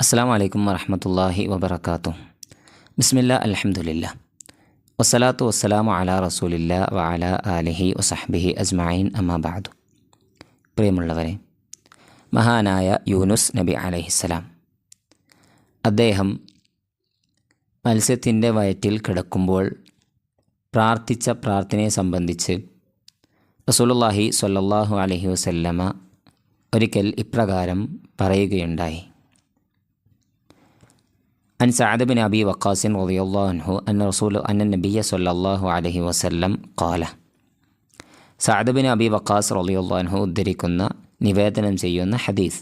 അസ്സലാമു അലൈക്കും വറഹ്മത്തുള്ളാഹി വബറകാതുഹു. ബിസ്മില്ലാ അൽഹംദുലില്ലാ വസ്സലാത്തു വസ്സലാമു അലാ റസൂലില്ലാ വഅലാ ആലിഹി വസഹ്ബിഹി അജ്മഈൻ അമ്മാ ബഅദു. പ്രിയമുള്ളവരെ, മഹാനായ യൂനുസ് നബി അലൈഹിസ്സലാം അദ്ദേഹം മത്സ്യത്തിൻ്റെ വയറ്റിൽ കിടക്കുമ്പോൾ പ്രാർത്ഥിച്ച പ്രാർത്ഥനയെ സംബന്ധിച്ച് റസൂലുള്ളാഹി സ്വല്ലല്ലാഹു അലൈഹി വസല്ലമ ഒരിക്കൽ ഇപ്രകാരം പറയുകയുണ്ടായി. عن سعد بن أبي وقاص رضي الله عنه أن النبي صلى الله عليه وسلم قال. സഅദ് ബിൻ അബി വഖാസ് റളിയല്ലാഹു അൻഹു ഉദ്ധരിക്കുന്ന നിവേദനം ചെയ്യുന്ന ഹദീസ്,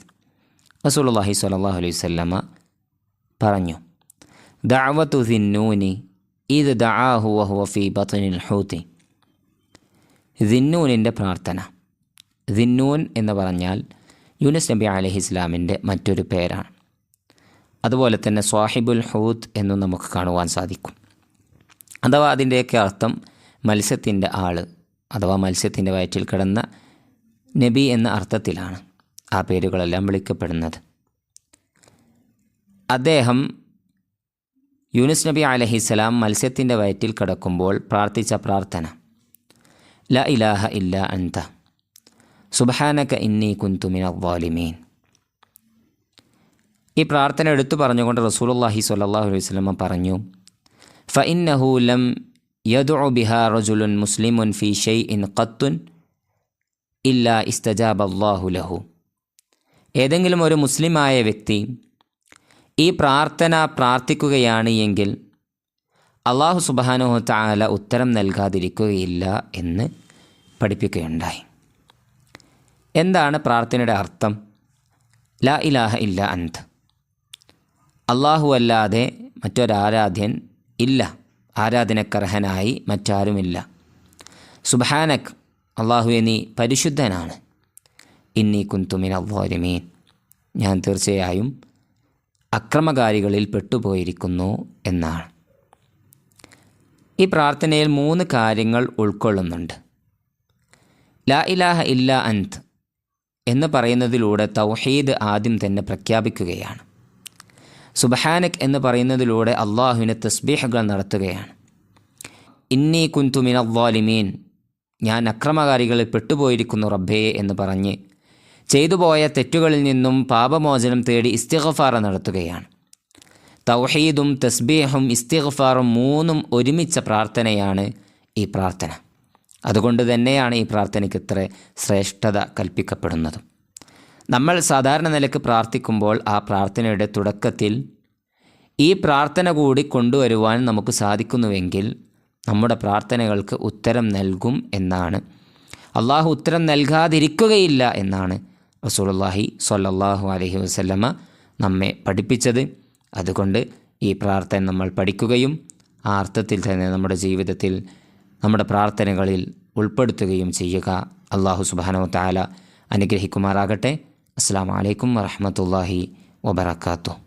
റസൂലുള്ളാഹി സ്വല്ലല്ലാഹു അലൈഹി വസല്ലമ പറഞ്ഞു: ദഅവതു ദിന്നൂനി ഇദ് ദഅാഹു വഹുവ ഫീ ബത്നിൽ ഹൂതി. ദിന്നൂനിൻ്റെ പ്രാർത്ഥന. ദിന്നൂൻ എന്ന് പറഞ്ഞാൽ യൂനുസ് നബി അലൈഹിസ്സലാമിൻ്റെ മറ്റൊരു പേരാണ്. അതുപോലെ തന്നെ സ്വാഹിബുൽ ഹൂത്ത് എന്നും നമുക്ക് കാണുവാൻ സാധിക്കും. അഥവാ അതിൻ്റെയൊക്കെ അർത്ഥം മത്സ്യത്തിൻ്റെ ആൾ, അഥവാ മത്സ്യത്തിൻ്റെ വയറ്റിൽ കിടന്ന നബി എന്ന അർത്ഥത്തിലാണ് ആ പേരുകളെല്ലാം വിളിക്കപ്പെടുന്നത്. അദ്ദേഹം യൂനുസ് നബി അലൈഹിസ്സലാം മത്സ്യത്തിൻ്റെ വയറ്റിൽ കിടക്കുമ്പോൾ പ്രാർത്ഥിച്ച പ്രാർത്ഥന ലാ ഇലാഹ ഇല്ലാ അൻത സുബ്ഹാനക ഇന്നി കുന്തു മിനൽ ളാലിമീൻ. ഈ പ്രാർത്ഥന എടുത്തു പറഞ്ഞുകൊണ്ട് റസൂലുള്ളാഹി സ്വല്ലല്ലാഹു അലൈഹി വസല്ലം പറഞ്ഞു: ഫഇന്നഹു ലം യദ്ഉ ബിഹാ റജുലുൻ മുസ്ലിമുൻ ഫീ ഷൈഇൻ ഖത്തുൻ ഇല്ലാ ഇസ്തജാബല്ലാഹു ലഹു. ഏതെങ്കിലും ഒരു മുസ്ലിമായ വ്യക്തി ഈ പ്രാർത്ഥന പ്രാർത്ഥിക്കുകയാണ് എങ്കിൽ അല്ലാഹു സുബ്ഹാനഹു വ തആല ഉത്തരം നൽകാതിരിക്കുകയില്ല എന്ന് പഠിപ്പിക്കുകയുണ്ടായി. എന്താണ് പ്രാർത്ഥനയുടെ അർത്ഥം? ലാ ഇലാഹ ഇല്ല അൻത, അല്ലാഹു അല്ലാതെ മറ്റൊരാരാധ്യൻ ഇല്ല, ആരാധനക്കർഹനായി മറ്റാരുമില്ല. സുബ്ഹാനക്, അല്ലാഹുവേ നീ പരിശുദ്ധനാണ്. ഇന്നി കുന്തു മിനൽ ളാലിമീൻ, ഞാൻ തീർച്ചയായും അക്രമകാരികളിൽ പെട്ടുപോയിരിക്കുന്നു എന്നാണ്. ഈ പ്രാർത്ഥനയിൽ 3 കാര്യങ്ങൾ ഉൾക്കൊള്ളുന്നുണ്ട്. ലാ ഇലാഹ ഇല്ല അൻത് എന്ന് പറയുന്നതിലൂടെ തൗഹീദ് ആദ്യം തന്നെ പ്രഖ്യാപിക്കുകയാണ്. സുബ്ഹാനക് എന്ന് പറയുന്നതിലൂടെ അള്ളാഹുവിനെ തസ്ബീഹുകൾ നടത്തുകയാണ്. ഇന്നി കുന്തു മിനൽ ളാലിമീൻ, ഞാൻ അക്രമകാരികളിൽ പെട്ടുപോയിരിക്കുന്നു റബ്ബേ എന്ന് പറഞ്ഞ് ചെയ്തുപോയ തെറ്റുകളിൽ നിന്നും പാപമോചനം തേടി ഇസ്തിഗ്ഫാർ നടത്തുകയാണ്. തൗഹീദും തസ്ബീഹും ഇസ്തിഗ്ഫാറും 3ഉം ഒരുമിച്ച പ്രാർത്ഥനയാണ് ഈ പ്രാർത്ഥന. അതുകൊണ്ട് തന്നെയാണ് ഈ പ്രാർത്ഥനയ്ക്ക് ഇത്ര ശ്രേഷ്ഠത കൽപ്പിക്കപ്പെടുന്നതും. നമ്മൾ സാധാരണ നിലയ്ക്ക് പ്രാർത്ഥിക്കുമ്പോൾ ആ പ്രാർത്ഥനയുടെ തുടക്കത്തിൽ ഈ പ്രാർത്ഥന കൂടി കൊണ്ടുവരുവാൻ നമുക്ക് സാധിക്കുന്നുവെങ്കിൽ നമ്മുടെ പ്രാർത്ഥനകൾക്ക് ഉത്തരം നൽകും എന്നാണ്, അള്ളാഹു ഉത്തരം നൽകാതിരിക്കുകയില്ല എന്നാണ് റസൂലുള്ളാഹി സ്വല്ലല്ലാഹു അലൈഹി വസല്ലമ നമ്മെ പഠിപ്പിച്ചത്. അതുകൊണ്ട് ഈ പ്രാർത്ഥന നമ്മൾ പഠിക്കുകയും ആ അർത്ഥത്തിൽ തന്നെ നമ്മുടെ ജീവിതത്തിൽ നമ്മുടെ പ്രാർത്ഥനകളിൽ ഉൾപ്പെടുത്തുകയും ചെയ്യുക. അല്ലാഹു സുബ്ഹാനഹു വ തആല അനുഗ്രഹിക്കുമാറാകട്ടെ. അസ്സലാമു അലൈക്കും വറഹ്മത്തുള്ളാഹി വബറകാതുഹു.